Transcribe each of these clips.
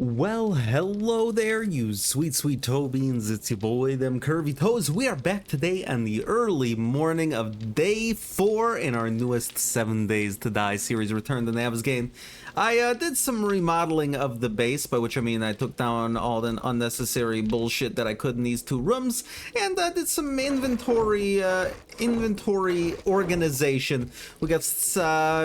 Well, hello there, you sweet, sweet toe beans. It's your boy, them curvy toes. We are back today on the early morning of day 4 in our newest 7 Days to Die series, Return to Navezgane. I did some remodeling of the base, by which I mean I took down all the unnecessary bullshit that I could in these 2 rooms, and did some inventory organization. We got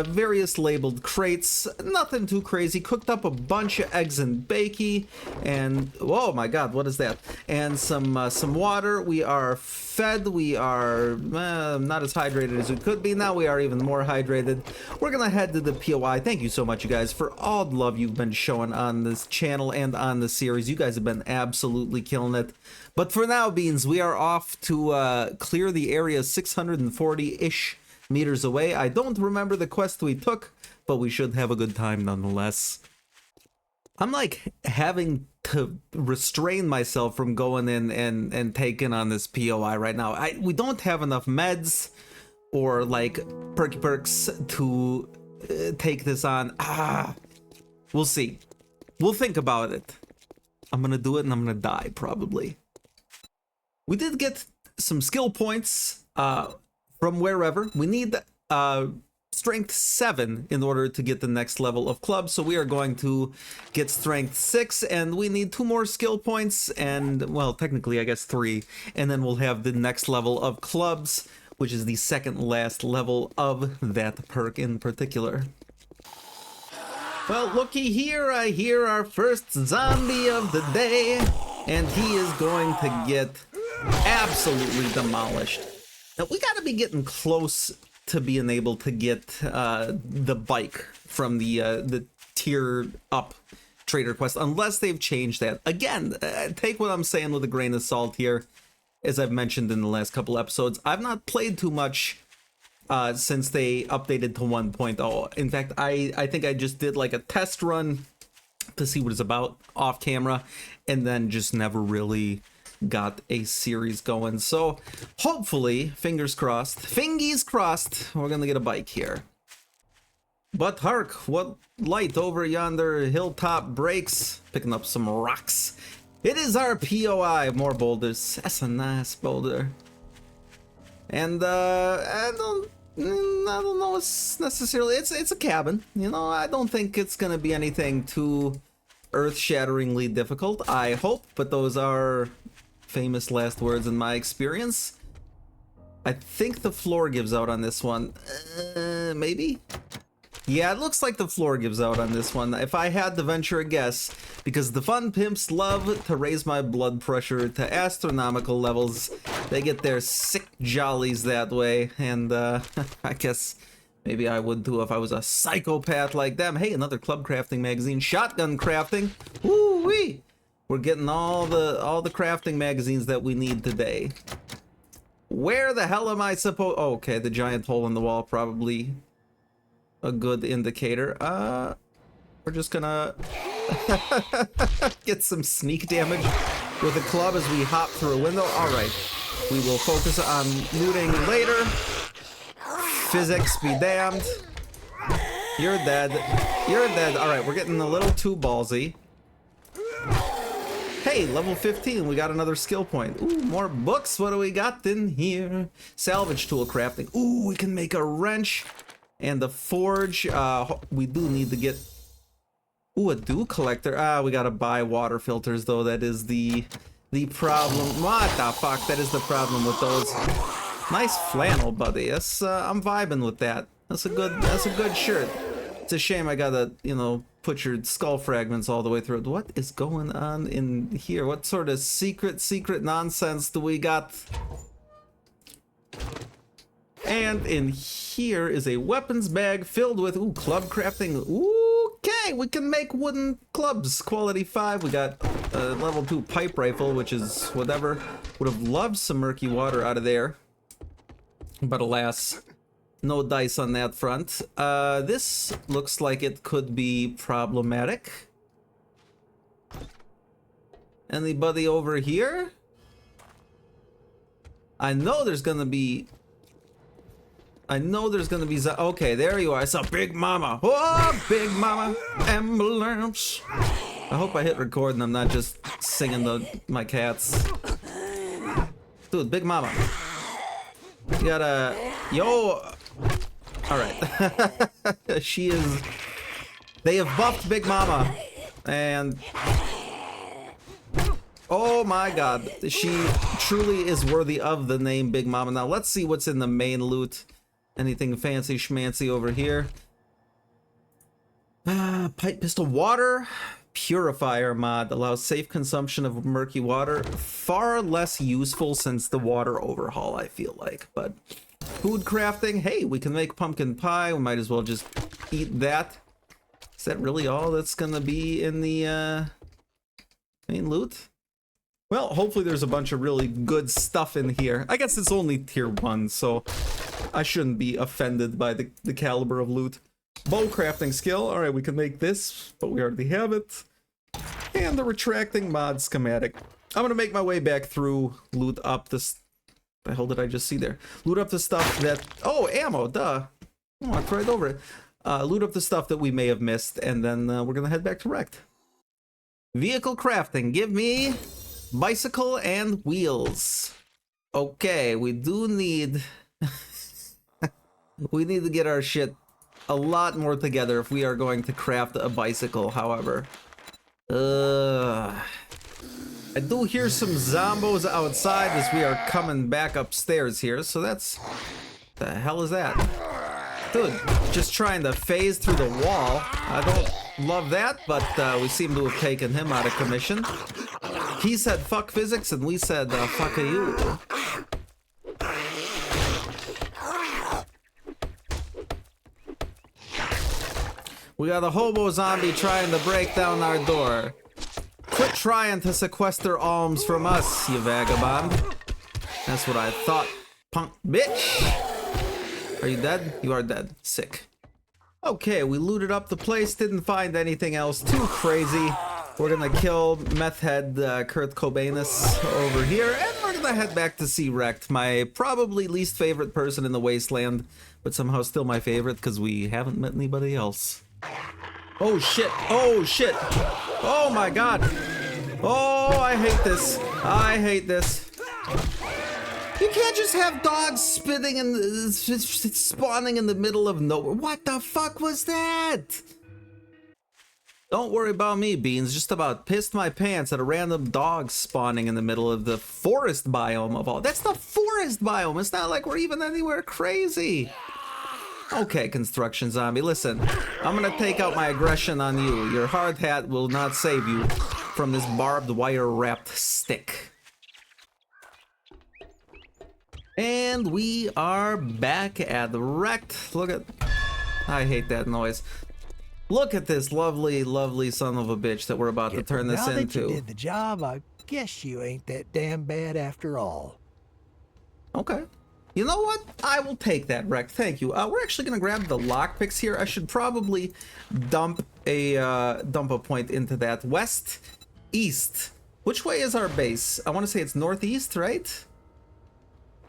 various labeled crates, nothing too crazy. Cooked up a bunch of eggs and bakey, and oh my god, what is that? And some water. We are fed. We are not as hydrated as we could be. Now we are even more hydrated. We're gonna head to the POI. Thank you so much, you guys, for all the love you've been showing on this channel and on the series. You guys have been absolutely killing it. But for now, Beans, we are off to clear the area 640-ish meters away. I don't remember the quest we took, but we should have a good time nonetheless. I'm like having to restrain myself from going in and taking on this POI right now. We don't have enough meds or like perky perks to take this on. We'll see. We'll think about it. I'm gonna do it and I'm gonna die probably. We did get some skill points from wherever. We need strength 7 in order to get the next level of club, so we are going to get strength 6, and we need 2 more skill points, and well, technically I guess 3, and then we'll have the next level of clubs, which is the second last level of that perk in particular. Well, looky here, I hear our first zombie of the day, and he is going to get absolutely demolished. Now we gotta be getting close to being able to get the bike from the tier up trader quest, unless they've changed that. Again, take what I'm saying with a grain of salt here. As I've mentioned in the last couple episodes, I've not played too much since they updated to 1.0. In fact, I think I just did like a test run to see what it's about off camera, and then just never really got a series going. So hopefully, fingers crossed, fingies crossed, we're gonna get a bike here. But hark, what light over yonder hilltop breaks, picking up some rocks. It is our POI. More boulders. That's a nice boulder. And I don't know, it's necessarily, it's a cabin, you know. I don't think it's gonna be anything too earth-shatteringly difficult, I hope, but those are famous last words in my experience. I think the floor gives out on this one. Maybe? Yeah, it looks like the floor gives out on this one, if I had to venture a guess, because the fun pimps love to raise my blood pressure to astronomical levels. They get their sick jollies that way, and I guess maybe I would too if I was a psychopath like them. Hey, another club crafting magazine, shotgun crafting. Woo-wee! We're getting all the crafting magazines that we need today. Where the hell am I supposed? Oh, okay, the giant hole in the wall, probably a good indicator. We're just gonna get some sneak damage with a club as we hop through a window. All right, we will focus on looting later. Physics be damned. You're dead. You're dead. All right, we're getting a little too ballsy. Hey, level 15, we got another skill point. Ooh, more books. What do we got in here? Salvage tool crafting. Ooh, we can make a wrench and a forge. We do need to get, ooh, a dew collector. We gotta buy water filters though. That is the problem. What the fuck? That is the problem with those. Nice flannel, buddy. Yes, I'm vibing with that. That's a good shirt. It's a shame I gotta, you know, put your skull fragments all the way through it. What is going on in here? What sort of secret nonsense do we got? And in here is a weapons bag filled with, ooh, club crafting. Okay, we can make wooden clubs. Quality 5. We got a level 2 pipe rifle, which is whatever. Would have loved some murky water out of there, but alas, no dice on that front. This looks like it could be problematic. Anybody over here? I know there's gonna be... Okay, there you are. I saw Big Mama. Oh, Big Mama. Ambulance. I hope I hit record and I'm not just singing my cats. Dude, Big Mama. You gotta... Yo! Alright. She is... They have buffed Big Mama. And... Oh my god. She truly is worthy of the name Big Mama. Now let's see what's in the main loot. Anything fancy schmancy over here. Pipe pistol. Water purifier mod allows safe consumption of murky water. Far less useful since the water overhaul, I feel like. But food crafting. Hey, we can make pumpkin pie. We might as well just eat that. Is that really all that's gonna be in the main loot? Well, hopefully there's a bunch of really good stuff in here. I guess it's only tier 1, so I shouldn't be offended by the caliber of loot. Bow crafting skill. Alright, we can make this, but we already have it. And the retracting mod schematic. I'm gonna make my way back through, loot up this... The hell did I just see there? Loot up the stuff that... Oh, ammo, duh. Oh, I tried over it. Loot up the stuff that we may have missed, and then we're gonna head back to Wrecked. Vehicle crafting. Give me bicycle and wheels. Okay, we do need... we need to get our shit a lot more together if we are going to craft a bicycle, however. I do hear some zombos outside as we are coming back upstairs here, so that's... The hell is that? Dude, just trying to phase through the wall. I don't love that, but we seem to have taken him out of commission. He said fuck physics and we said fuck you. We got a hobo zombie trying to break down our door. Quit trying to sequester alms from us, you vagabond. That's what I thought, punk bitch. Are you dead? You are dead. Sick. Okay, we looted up the place, didn't find anything else too crazy. We're gonna kill meth head Kurt Cobainus over here, and we're gonna head back to see Wrecked, my probably least favorite person in the wasteland, but somehow still my favorite because we haven't met anybody else. Oh shit! Oh shit! Oh my god! Oh, I hate this! I hate this! You can't just have dogs spitting and spawning in the middle of nowhere. What the fuck was that? Don't worry about me, Beans. Just about pissed my pants at a random dog spawning in the middle of the forest biome of all. That's the forest biome. It's not like we're even anywhere crazy. Okay, construction zombie, listen. I'm gonna take out my aggression on you. Your hard hat will not save you from this barbed wire wrapped stick. And we are back at Wrecked. Look at... I hate that noise. Look at this lovely, lovely son of a bitch that we're about to turn this into. Now that you did the job, I guess you ain't that damn bad after all. Okay. You know what? I will take that, Wreck. Thank you. We're actually gonna grab the lockpicks here. I should probably dump a point into that. West, east. Which way is our base? I want to say it's northeast, right?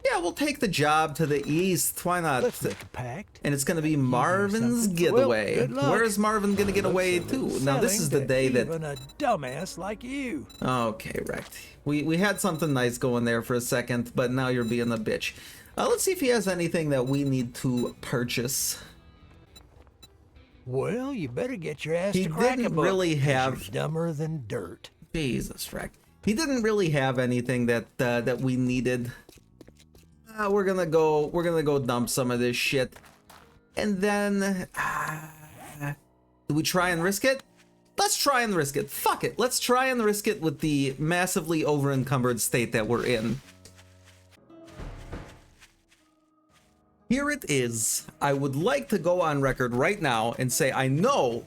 Yeah, we'll take the job to the east. Why not? Let's make a pact. And it's gonna be Marvin's getaway. Well, where's Marvin gonna get away to? Now this is the day that... Even a dumbass like you. Okay, Wrecked. We had something nice going there for a second, but now you're being a bitch. Let's see if he has anything that we need to purchase. Well, you better get your ass to Crack-a-Book. He didn't really have... You're dumber than dirt. Jesus, Wrecked. He didn't really have anything that that we needed. We're gonna go dump some of this shit, and then do we try and risk it? Let's try and risk it. Fuck it. Let's try and risk it with the massively over-encumbered state that we're in. Here it is. I would like to go on record right now and say I know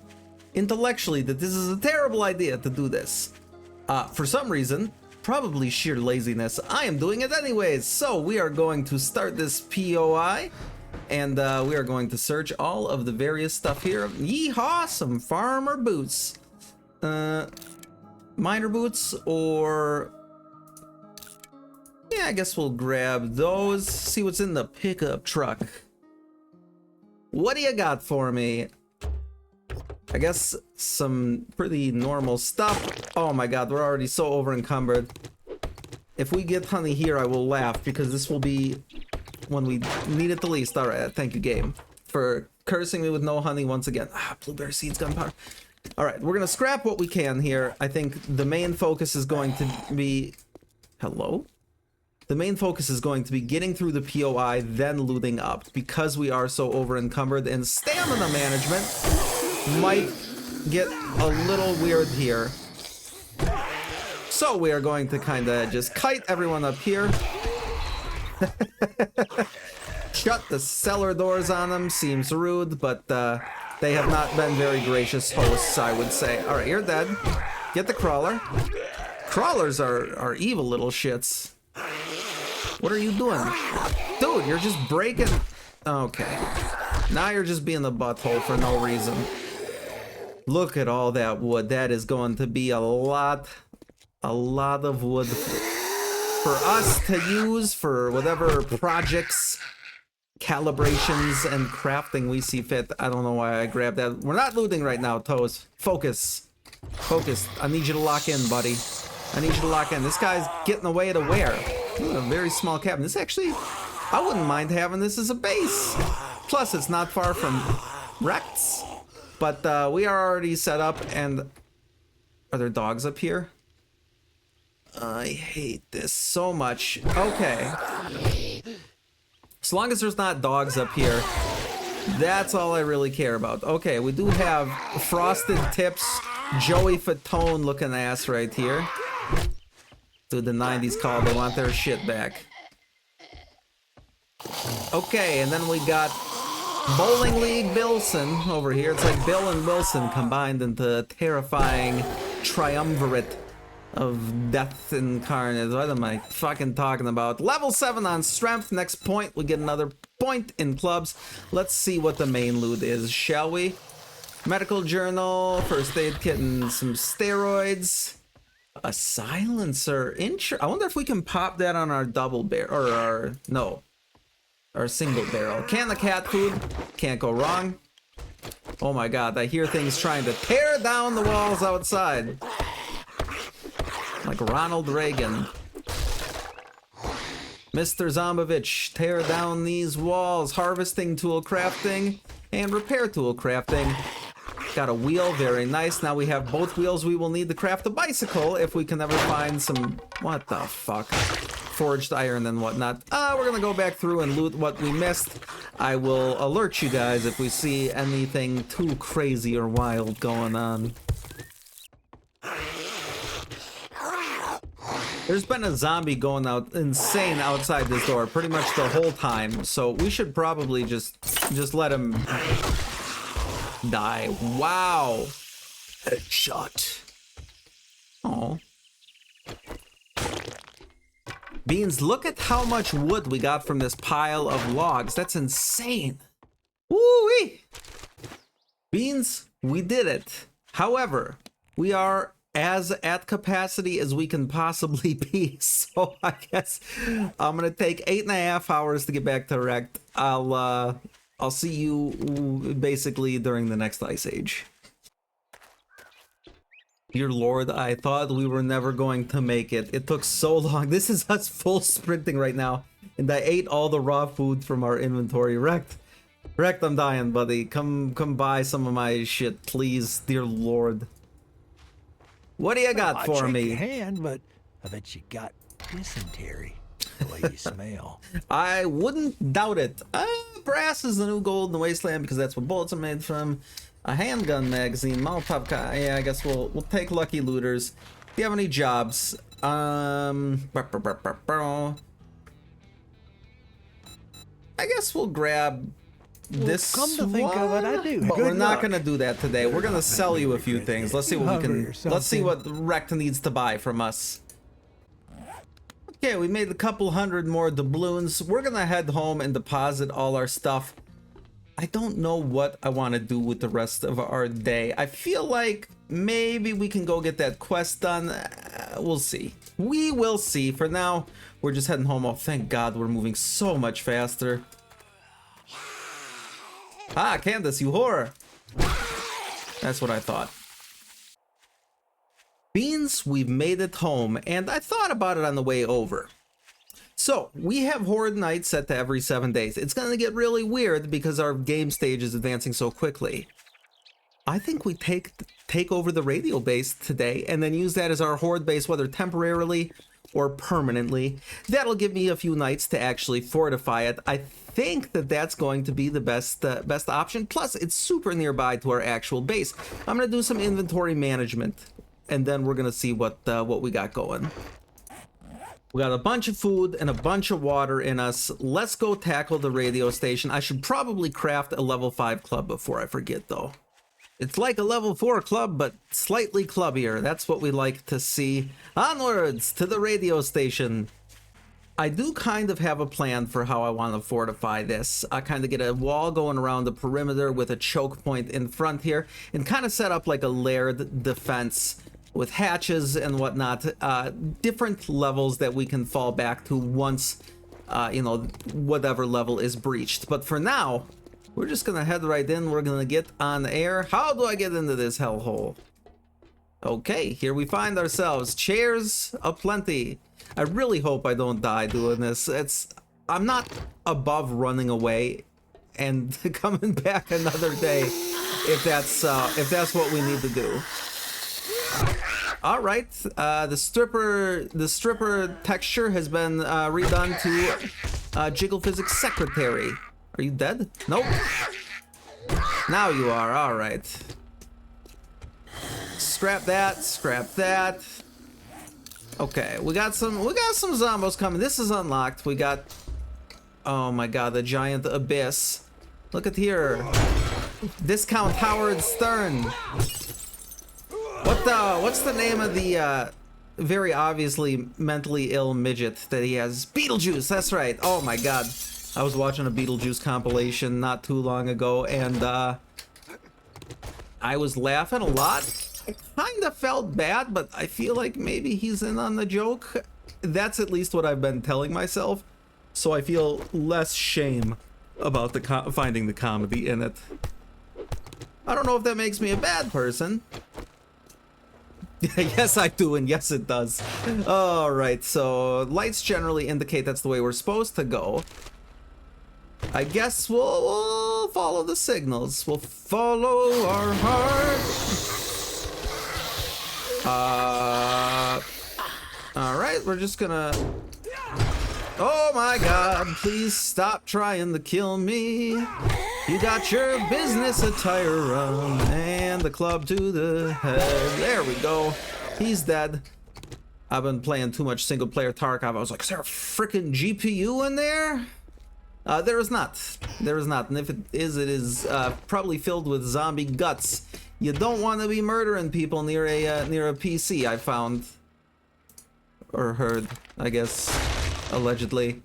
intellectually that this is a terrible idea to do this. For some reason, probably sheer laziness, I am doing it anyways. So we are going to start this POI, and we are going to search all of the various stuff here. Yeehaw, some farmer boots. Miner boots, or... yeah, I guess we'll grab those. See what's in the pickup truck. What do you got for me? I guess some pretty normal stuff. Oh my god, we're already so over encumbered. If we get honey here, I will laugh because this will be when we need it the least. Alright, thank you, game, for cursing me with no honey once again. Ah, blueberry seeds, gunpowder. Alright, we're gonna scrap what we can here. I think the main focus is going to be... Hello? The main focus is going to be getting through the POI, then looting up, because we are so over encumbered, and stamina management might get a little weird here. So we are going to kind of just kite everyone up here. Shut the cellar doors on them. Seems rude, but they have not been very gracious hosts, I would say. All right, you're dead. Get the crawler. Crawlers are evil little shits. What are you doing? Dude, you're just breaking... Okay. Now you're just being a butthole for no reason. Look at all that wood. That is going to be a lot of wood for us to use for whatever projects, calibrations, and crafting we see fit. I don't know why I grabbed that. We're not looting right now, Toes. Focus. Focus. I need you to lock in, buddy. I need you to lock in. This guy's getting away to where? A very small cabin. This actually, I wouldn't mind having this as a base. Plus, it's not far from Rect's. But we are already set up, and are there dogs up here? I hate this so much. Okay. As long as there's not dogs up here, that's all I really care about. Okay, we do have Frosted Tips, Joey Fatone looking ass right here. Dude, the 90s call, they want their shit back. Okay, and then we got Bowling League Wilson over here. It's like Bill and Wilson combined into a terrifying triumvirate of death incarnate. What am I fucking talking about? Level 7 on strength. Next point, we get another point in clubs. Let's see what the main loot is, shall we? Medical journal, first aid kit, and some steroids. A silencer. I wonder if we can pop that on our double barrel, or our single barrel. Can of cat food. Can't go wrong. Oh my god, I hear things trying to tear down the walls outside. Like Ronald Reagan. Mr. Zombovich, tear down these walls. Harvesting tool crafting and repair tool crafting. Got a wheel, very nice. Now we have both wheels. We will need to craft a bicycle if we can ever find some... What the fuck? Forged iron and whatnot. We're gonna go back through and loot what we missed. I will alert you guys if we see anything too crazy or wild going on. There's been a zombie going out insane outside this door pretty much the whole time, so we should probably just let him die. Wow. Headshot. Oh. Beans, look at how much wood we got from this pile of logs. That's insane. Woo-wee. Beans, we did it. However, we are as at capacity as we can possibly be. So I guess I'm gonna take 8.5 hours to get back to Rect. I'll see you basically during the next Ice Age. Dear Lord, I thought we were never going to make it. It took so long. This is us full sprinting right now. And I ate all the raw food from our inventory. Rect, I'm dying, buddy. Come buy some of my shit, please. Dear Lord. What do you got for me? Your hand, but I bet you got dysentery. The way you smell. I wouldn't doubt it. Brass is the new gold in the wasteland because that's what bullets are made from. A handgun magazine, Molotov. Yeah, I guess we'll take lucky looters. Do you have any jobs? I guess we'll grab this. Come to think of it, I do. But Good we're not luck. gonna do that today. We're gonna sell you a few things. Let's see what we can. Let's see what Rect needs to buy from us. Okay, we made a couple hundred more doubloons. We're gonna head home and deposit all our stuff. I don't know what I want to do with the rest of our day. I feel like maybe we can go get that quest done. We'll see. We will see. For now, we're just heading home. Oh, thank God we're moving so much faster. Ah, Candace, you whore. That's what I thought. Beans, we've made it home, and I thought about it on the way over. So, we have Horde Night set to every 7 days. It's gonna get really weird because our game stage is advancing so quickly. I think we take over the radio base today and then use that as our Horde base, whether temporarily or permanently. That'll give me a few nights to actually fortify it. I think that that's going to be the best option. Plus, it's super nearby to our actual base. I'm gonna do some inventory management, and then we're gonna see what we got going. We got a bunch of food and a bunch of water in us. Let's go tackle the radio station. I should probably craft a level 5 club before I forget, though. It's like a level 4 club, but slightly clubbier. That's what we like to see. Onwards to the radio station. I do kind of have a plan for how I want to fortify this. I kind of get a wall going around the perimeter with a choke point in front here and kind of set up like a layered defense with hatches and whatnot, different levels that we can fall back to once, you know, whatever level is breached. But for now, we're just gonna head right in. We're gonna get on air. How do I get into this hellhole? Okay, here we find ourselves. Chairs aplenty. I really hope I don't die doing this. I'm not above running away and coming back another day if that's what we need to do. All right, the stripper texture has been redone to Jiggle Physics Secretary. Are you dead? Nope. Now you are. All right. Scrap that. Scrap that. Okay, we got some zombos coming. This is unlocked. We got, oh my god, the giant abyss. Look at here. Discount Howard Stern. What's the name of the very obviously mentally ill midget that he has? Beetlejuice, that's right. Oh my god. I was watching a Beetlejuice compilation not too long ago, and I was laughing a lot. I kind of felt bad, but I feel like maybe he's in on the joke. That's at least what I've been telling myself, so I feel less shame about finding the comedy in it. I don't know if that makes me a bad person. Yes, I do, and yes, it does. All right, so lights generally indicate that's the way we're supposed to go. I guess we'll follow the signals. We'll follow our heart. All right, we're just gonna... Oh my god, please stop trying to kill me. You got your business attire on and the club to the head. There we go. He's dead. I've been playing too much single player Tarkov. I was like, is there a freaking GPU in there? There is not. There is not. And if it is probably filled with zombie guts. You don't want to be murdering people near a PC, I found. Or heard, I guess. Allegedly.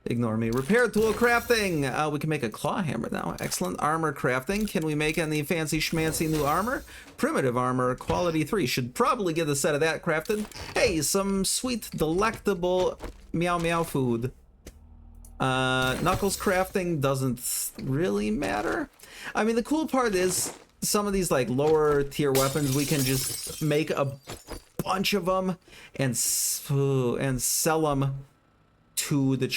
Ignore me. Repair tool crafting. We can make a claw hammer now. Excellent. Armor crafting. Can we make any fancy schmancy new armor? Primitive armor, quality 3. Should probably get a set of that crafted. Hey, some sweet, delectable meow meow food. Knuckles crafting doesn't really matter. I mean, the cool part is some of these like lower tier weapons, we can just make a bunch of them and sell them to the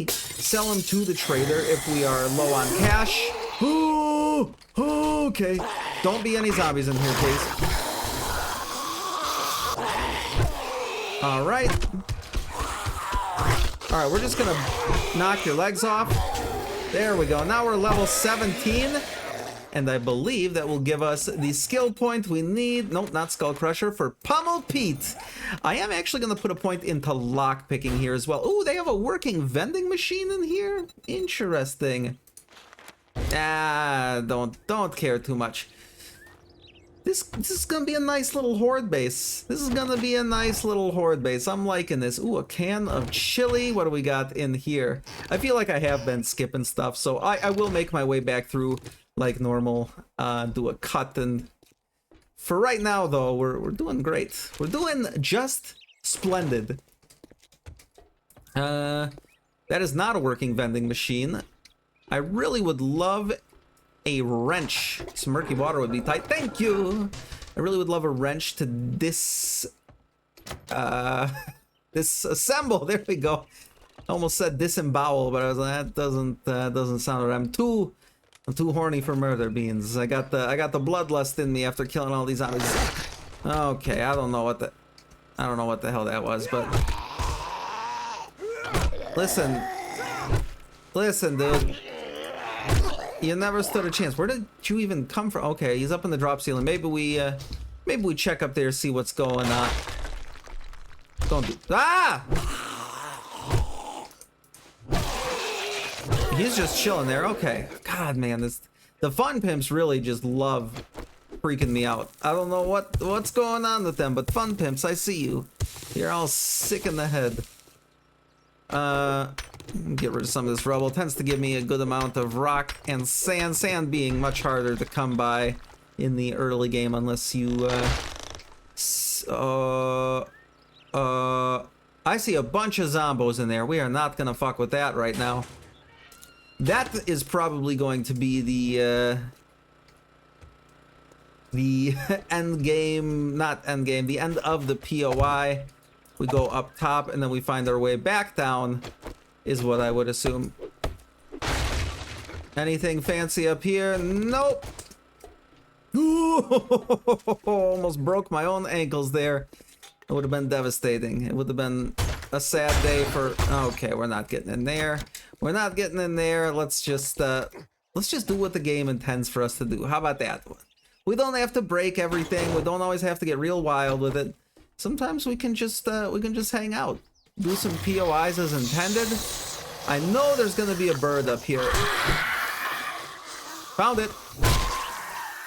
sell them to the trader if we are low on cash. Oh, okay. Don't be any zombies in here, please. All right. All right, we're just gonna knock your legs off. There we go. Now we're level 17. And I believe that will give us the skill point we need. Nope, not Skull Crusher, for Pummel Pete. I am actually going to put a point into lockpicking here as well. Ooh, they have a working vending machine in here? Interesting. Ah, don't care too much. This is going to be a nice little horde base. This is going to be a nice little horde base. I'm liking this. Ooh, a can of chili. What do we got in here? I feel like I have been skipping stuff, so I will make my way back through like normal, do a cut, and for right now though we're doing great. We're doing just splendid. That is not a working vending machine. I really would love a wrench. Some murky water would be tight. Thank you. I really would love a wrench to disassemble. There we go. I almost said disembowel, but I was like, that doesn't sound right. I'm too horny for murder, Beans. I got the bloodlust in me after killing all these zombies. Okay, I don't know what the hell that was, but listen, dude. You never stood a chance. Where did you even come from? Okay, he's up in the drop ceiling. Maybe we check up there, see what's going on. Don't do. Ah! He's just chilling there. Okay. God, man, the fun pimps really just love freaking me out. I don't know what's going on with them, but fun pimps, I see you. You're all sick in the head. Get rid of some of this rubble. Tends to give me a good amount of rock and sand. Sand being much harder to come by in the early game unless you I see a bunch of zombos in there. We are not gonna fuck with that right now. That is probably going to be the end game, not end game, the end of the POI. We go up top and then we find our way back down, is what I would assume. Anything fancy up here? Nope. Ooh, almost broke my own ankles there. It would have been devastating. It would have been a sad day for... Okay, we're not getting in there. We're not getting in there. Let's just do what the game intends for us to do. How about that? We don't have to break everything. We don't always have to get real wild with it. Sometimes we can just hang out. Do some POIs as intended. I know there's gonna be a bird up here. Found it.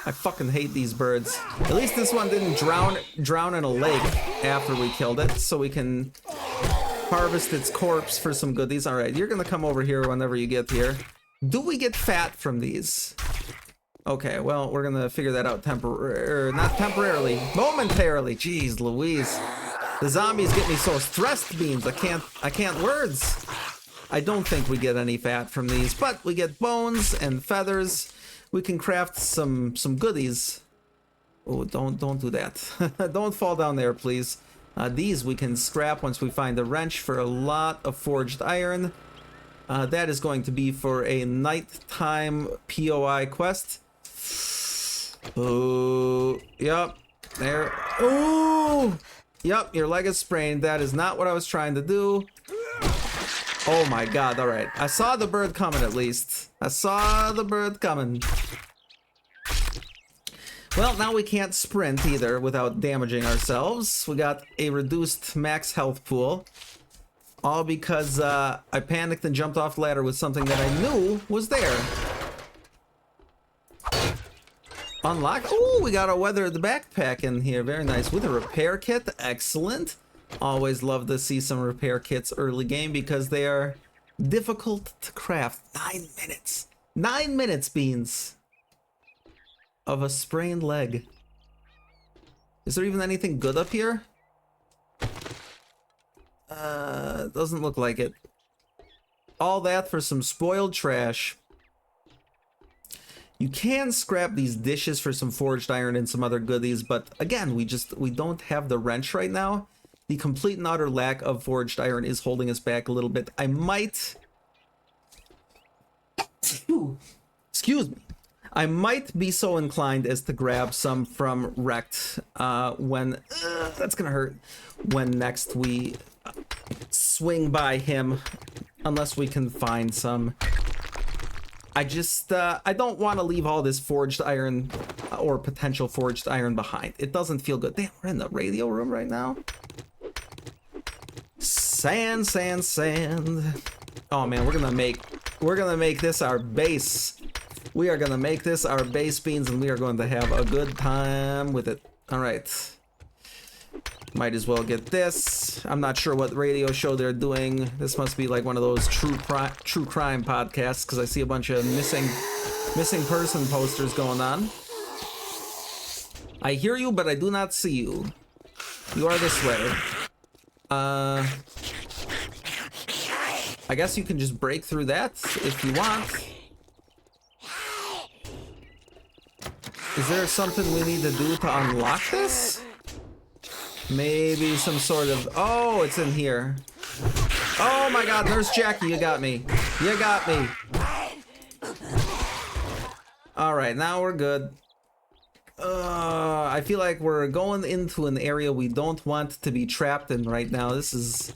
I fucking hate these birds. At least this one didn't drown in a lake after we killed it, so we can harvest its corpse for some goodies. All right, you're gonna come over here whenever you get here. Do we get fat from these? Okay, well, we're gonna figure that out not temporarily, momentarily. Jeez Louise. The zombies get me so stressed, Beans. I can't words. I don't think we get any fat from these, but we get bones and feathers. We can craft some goodies. Oh, don't do that. Don't fall down there, please. These we can scrap once we find a wrench for a lot of forged iron. That is going to be for a nighttime POI quest. Oh, yep. There. Oh, yep. Your leg is sprained. That is not what I was trying to do. Oh my god, alright. I saw the bird coming at least. I saw the bird coming. Well, now we can't sprint either without damaging ourselves. We got a reduced max health pool. All because I panicked and jumped off the ladder with something that I knew was there. Unlock. Ooh, we got a weathered backpack in here. Very nice. With a repair kit. Excellent. Always love to see some repair kits early game because they are difficult to craft. 9 minutes. 9 minutes, Beans. Of a sprained leg. Is there even anything good up here? Doesn't look like it. All that for some spoiled trash. You can scrap these dishes for some forged iron and some other goodies, but again, we don't have the wrench right now. The complete and utter lack of forged iron is holding us back a little bit. I might... Excuse me. I might be so inclined as to grab some from Wrecked when... that's gonna hurt. When next we swing by him. Unless we can find some. I just... I don't want to leave all this forged iron or potential forged iron behind. It doesn't feel good. Damn, we're in the radio room right now. Sand, sand, sand. Oh man, we're gonna make this our base. We are gonna make this our base, Beans, and we are going to have a good time with it. All right. Might as well get this. I'm not sure what radio show they're doing. This must be like one of those true crime podcasts because I see a bunch of missing person posters going on. I hear you, but I do not see you. You are this way. I guess you can just break through that if you want. Is there something we need to do to unlock this? Maybe some sort of... Oh, it's in here. Oh my god, Nurse Jackie, you got me. You got me. Alright, now we're good. I feel like we're going into an area we don't want to be trapped in right now. This is...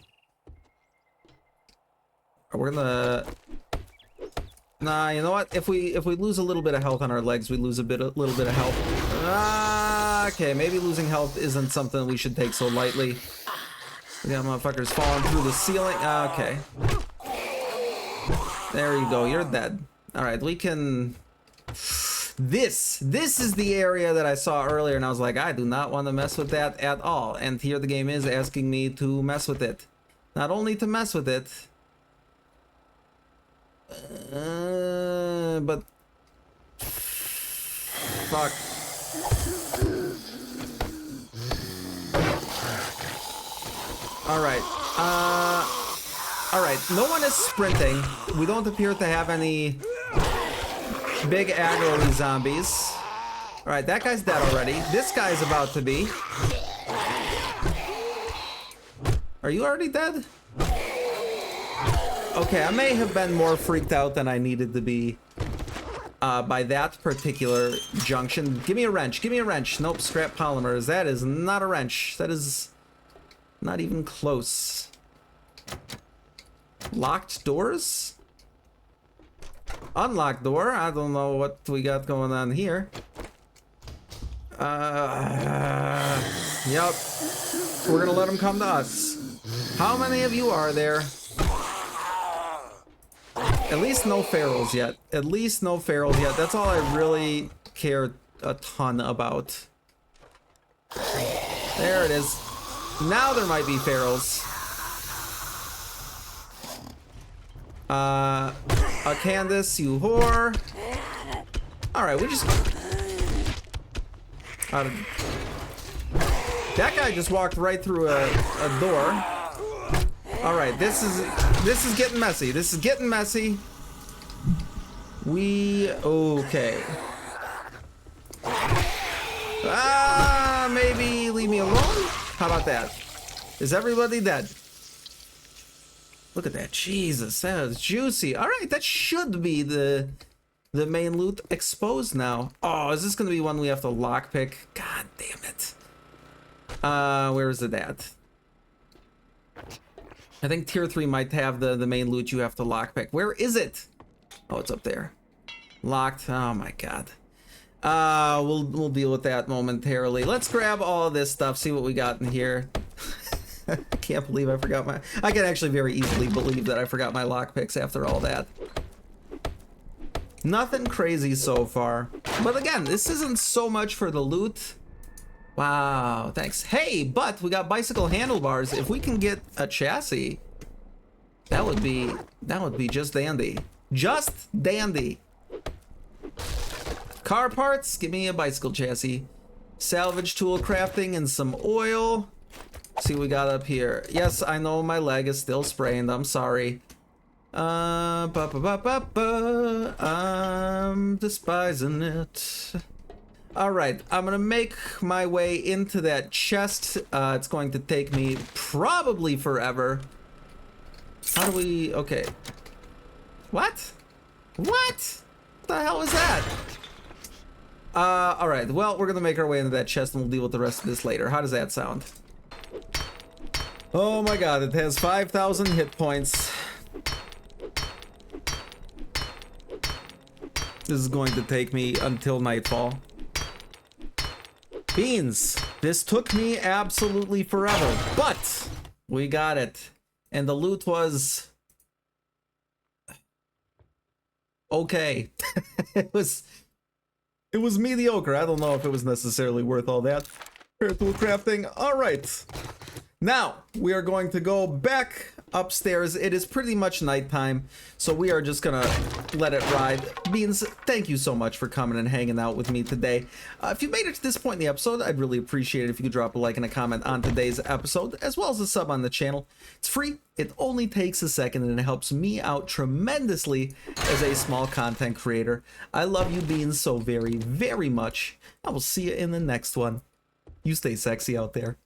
We're gonna... Nah, you know what? If we lose a little bit of health on our legs, we lose a little bit of health. Okay, maybe losing health isn't something we should take so lightly. We got motherfuckers falling through the ceiling. Okay. There you go. You're dead. All right, we can... This is the area that I saw earlier, and I was like, I do not want to mess with that at all. And here the game is asking me to mess with it. Not only to mess with it, but fuck. All right. All right. No one is sprinting. We don't appear to have any big aggro zombies. All right, that guy's dead already. This guy's about to be. Are you already dead? Okay, I may have been more freaked out than I needed to be by that particular junction. Give me a wrench. Give me a wrench. Nope, scrap polymers. That is not a wrench. That is not even close. Locked doors? Unlocked door? I don't know what we got going on here. Yep. We're gonna let them come to us. How many of you are there? At least no ferals yet. At least no ferals yet. That's all I really care a ton about. There it is. Now there might be ferals. Candace, you whore. Alright, we just... that guy just walked right through a door. Alright, this is getting messy. This is getting messy. Okay. Maybe leave me alone? How about that? Is everybody dead? Look at that. Jesus, that is juicy. Alright, that should be the main loot exposed now. Oh, is this gonna be one we have to lockpick? God damn it. Where is it at? I think tier 3 might have the main loot you have to lockpick. Where is it? Oh, it's up there. Locked. Oh my god. We'll deal with that momentarily. Let's grab all of this stuff, see what we got in here. I can't believe I forgot my... I can actually very easily believe that I forgot my lockpicks after all that. Nothing crazy so far. But again, this isn't so much for the loot. Wow, thanks. Hey, but we got bicycle handlebars. If we can get a chassis, that would be just dandy. Just dandy. Car parts, give me a bicycle chassis. Salvage tool crafting and some oil. See what we got up here. Yes, I know my leg is still sprained. I'm sorry. I'm despising it. Alright, I'm gonna make my way into that chest. It's going to take me probably forever. How do we... Okay. What? What the hell is that? Alright, well, we're gonna make our way into that chest and we'll deal with the rest of this later. How does that sound? Oh my god, it has 5,000 hit points. This is going to take me until nightfall. Beans! This took me absolutely forever, but we got it. And the loot was... okay. It was mediocre. I don't know if it was necessarily worth all that. Fair tool crafting. Alright. Now, we are going to go back upstairs. It is pretty much nighttime, so we are just gonna let it ride. Beans, thank you so much for coming and hanging out with me today. If you made it to this point in the episode, I'd really appreciate it if you could drop a like and a comment on today's episode, as well as a sub on the channel. It's free, it only takes a second, and it helps me out tremendously as a small content creator. I love you, Beans, so very, very much. I will see you in the next one. You stay sexy out there.